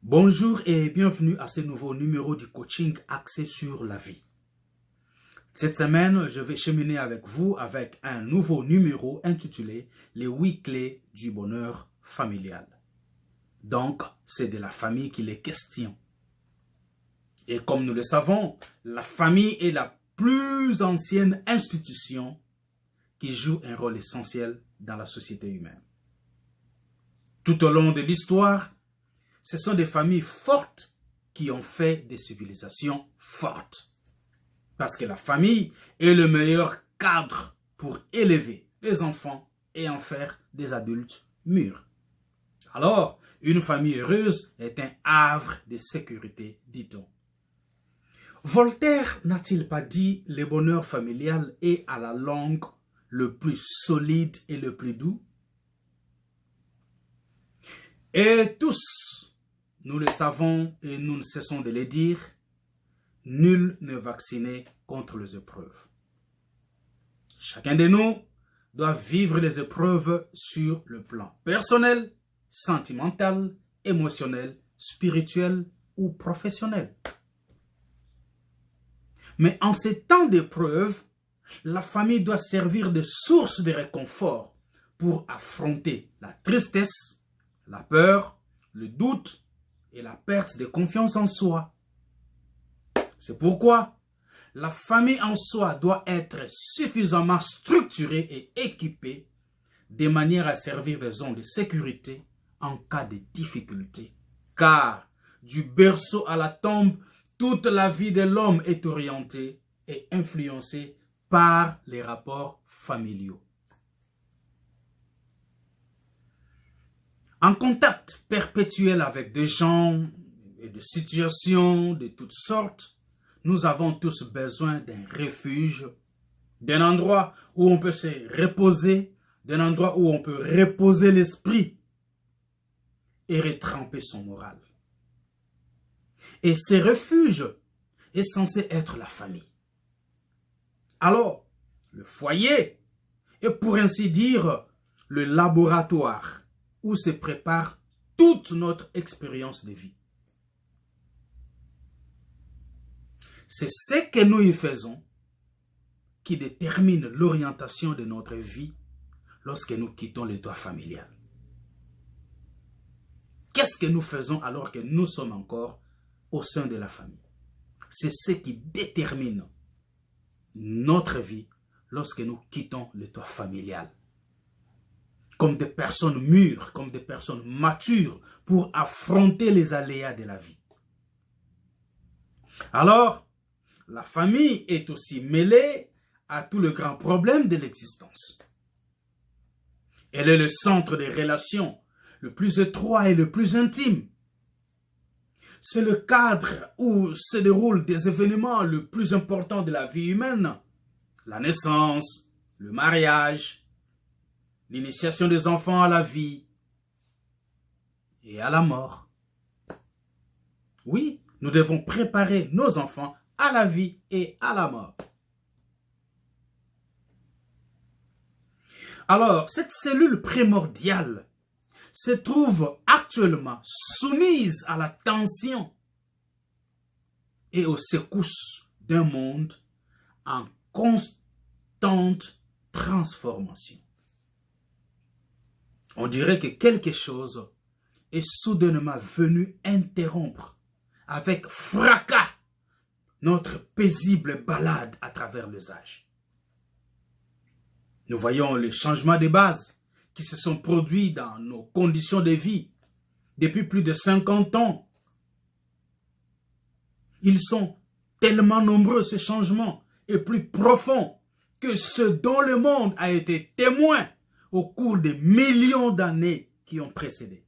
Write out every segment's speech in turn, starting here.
Bonjour et bienvenue à ce nouveau numéro du coaching axé sur la vie. Cette semaine, je vais cheminer avec vous avec un nouveau numéro intitulé « Les 8 clés du bonheur familial ». Donc, c'est de la famille qu'il est question. Et comme nous le savons, la famille est la plus ancienne institution qui joue un rôle essentiel dans la société humaine. Tout au long de l'histoire, ce sont des familles fortes qui ont fait des civilisations fortes. Parce que la famille est le meilleur cadre pour élever les enfants et en faire des adultes mûrs. Alors, une famille heureuse est un havre de sécurité, dit-on. Voltaire n'a-t-il pas dit « Le bonheur familial est à la longue le plus solide et le plus doux » ? Et tous, nous le savons et nous ne cessons de le dire, nul n'est vacciné contre les épreuves. Chacun de nous doit vivre les épreuves sur le plan personnel, sentimental, émotionnel, spirituel ou professionnel. Mais en ces temps d'épreuves, la famille doit servir de source de réconfort pour affronter la tristesse, la peur, le doute et la perte de confiance en soi. C'est pourquoi la famille en soi doit être suffisamment structurée et équipée de manière à servir de zone de sécurité en cas de difficulté. Car du berceau à la tombe, toute la vie de l'homme est orientée et influencée par les rapports familiaux. En contact perpétuel avec des gens et des situations de toutes sortes, nous avons tous besoin d'un refuge, d'un endroit où on peut se reposer, d'un endroit où on peut reposer l'esprit et retremper son moral. Et ce refuge est censé être la famille. Alors, le foyer est pour ainsi dire le laboratoire où se prépare toute notre expérience de vie. C'est ce que nous y faisons qui détermine l'orientation de notre vie lorsque nous quittons le toit familial. Qu'est-ce que nous faisons alors que nous sommes encore au sein de la famille? C'est ce qui détermine notre vie lorsque nous quittons le toit familial. Comme des personnes mûres, comme des personnes matures pour affronter les aléas de la vie. Alors, la famille est aussi mêlée à tous les grands problèmes de l'existence. Elle est le centre des relations le plus étroit et le plus intime. C'est le cadre où se déroulent des événements les plus importants de la vie humaine. La naissance, le mariage, l'initiation des enfants à la vie et à la mort. Oui, nous devons préparer nos enfants à la vie et à la mort. Alors, cette cellule primordiale se trouve actuellement soumise à la tension et aux secousses d'un monde en constante transformation. On dirait que quelque chose est soudainement venu interrompre avec fracas notre paisible balade à travers les âges. Nous voyons les changements de base qui se sont produits dans nos conditions de vie depuis plus de 50 ans. Ils sont tellement nombreux, ces changements, et plus profonds que ceux dont le monde a été témoin au cours des millions d'années qui ont précédé.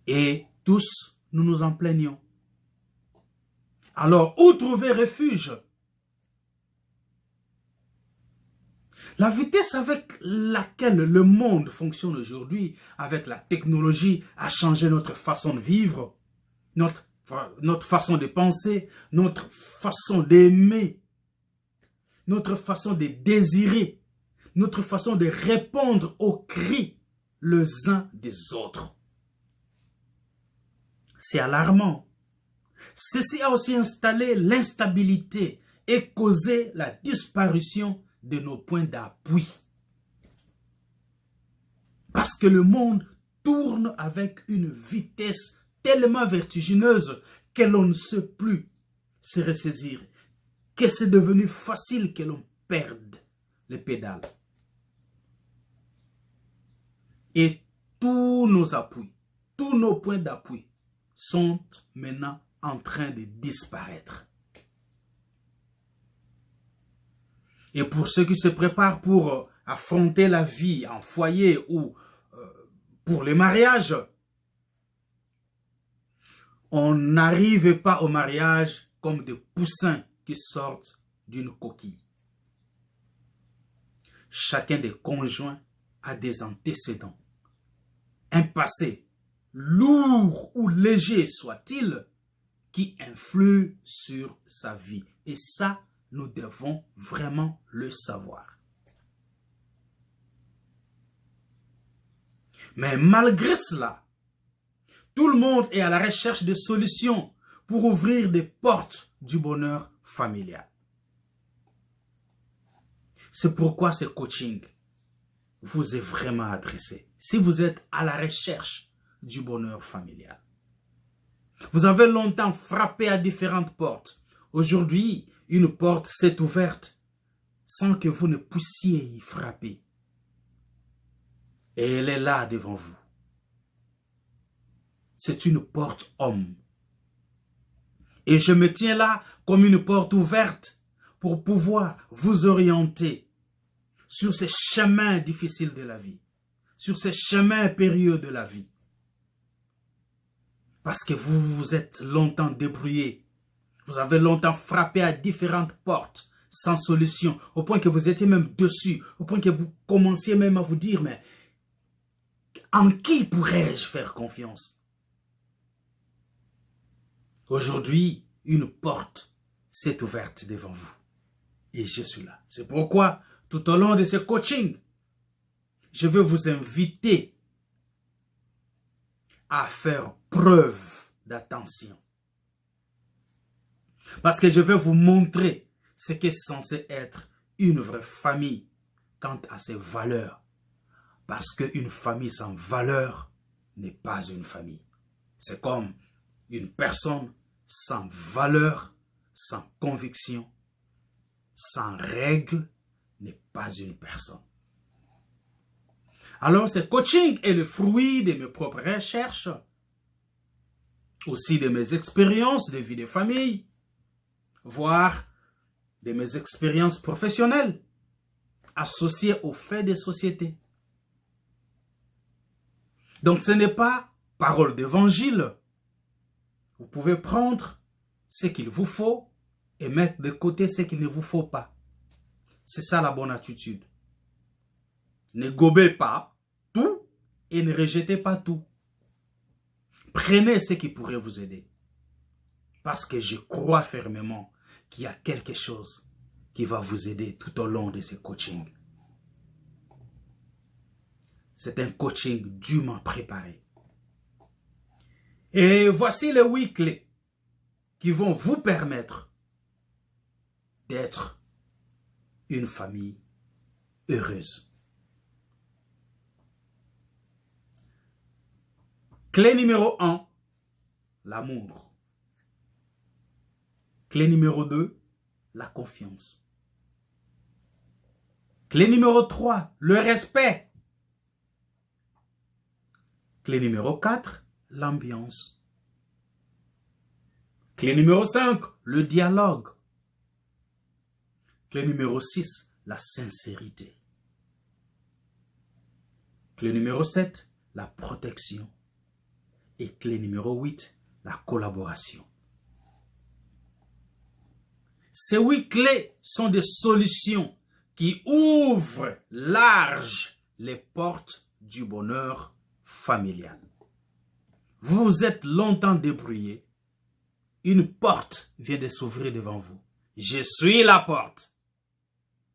Et tous, nous nous en plaignons. Alors, où trouver refuge? La vitesse avec laquelle le monde fonctionne aujourd'hui, avec la technologie, a changé notre façon de vivre, notre façon de penser, notre façon d'aimer, notre façon de désirer, notre façon de répondre aux cris les uns des autres. C'est alarmant. Ceci a aussi installé l'instabilité et causé la disparition de nos points d'appui. Parce que le monde tourne avec une vitesse tellement vertigineuse que l'on ne sait plus se ressaisir, que c'est devenu facile que l'on perde les pédales. Et tous nos appuis, tous nos points d'appui sont maintenant en train de disparaître. Et pour ceux qui se préparent pour affronter la vie en foyer ou pour le mariage, on n'arrive pas au mariage comme des poussins qui sortent d'une coquille. Chacun des conjoints a des antécédents. Un passé, lourd ou léger soit-il, qui influe sur sa vie. Et ça, nous devons vraiment le savoir. Mais malgré cela, tout le monde est à la recherche de solutions pour ouvrir des portes du bonheur familial. C'est pourquoi ce coaching vous est vraiment adressé. Si vous êtes à la recherche du bonheur familial. Vous avez longtemps frappé à différentes portes. Aujourd'hui, une porte s'est ouverte sans que vous ne puissiez y frapper. Et elle est là devant vous. C'est une porte homme. Et je me tiens là comme une porte ouverte pour pouvoir vous orienter sur ces chemins difficiles de la vie, sur ces chemins périlleux de la vie. Parce que vous vous êtes longtemps débrouillé, vous avez longtemps frappé à différentes portes sans solution, au point que vous étiez même dessus, au point que vous commenciez même à vous dire, mais en qui pourrais-je faire confiance? Aujourd'hui, une porte s'est ouverte devant vous. Et je suis là. C'est pourquoi, tout au long de ce coaching, je veux vous inviter à faire preuve d'attention. Parce que je vais vous montrer ce qu'est censé être une vraie famille quant à ses valeurs. Parce qu'une famille sans valeur n'est pas une famille. C'est comme une personne sans valeur, sans conviction, sans règles, n'est pas une personne. Alors, ce coaching est le fruit de mes propres recherches, aussi de mes expériences de vie de famille, voire de mes expériences professionnelles, associées aux faits des sociétés. Donc, ce n'est pas parole d'évangile. Vous pouvez prendre ce qu'il vous faut et mettre de côté ce qu'il ne vous faut pas. C'est ça la bonne attitude. Ne gobez pas tout et ne rejetez pas tout. Prenez ce qui pourrait vous aider. Parce que je crois fermement qu'il y a quelque chose qui va vous aider tout au long de ce coaching. C'est un coaching dûment préparé. Et voici les 8 clés qui vont vous permettre d'être une famille heureuse. Clé numéro 1, l'amour. Clé numéro 2, la confiance. Clé numéro 3, le respect. Clé numéro 4, l'ambiance. Clé numéro 5, le dialogue. Clé numéro 6, la sincérité. Clé numéro 7, la protection. Et clé numéro 8, la collaboration. Ces 8 clés sont des solutions qui ouvrent large les portes du bonheur familial. Vous vous êtes longtemps débrouillé. Une porte vient de s'ouvrir devant vous. Je suis la porte.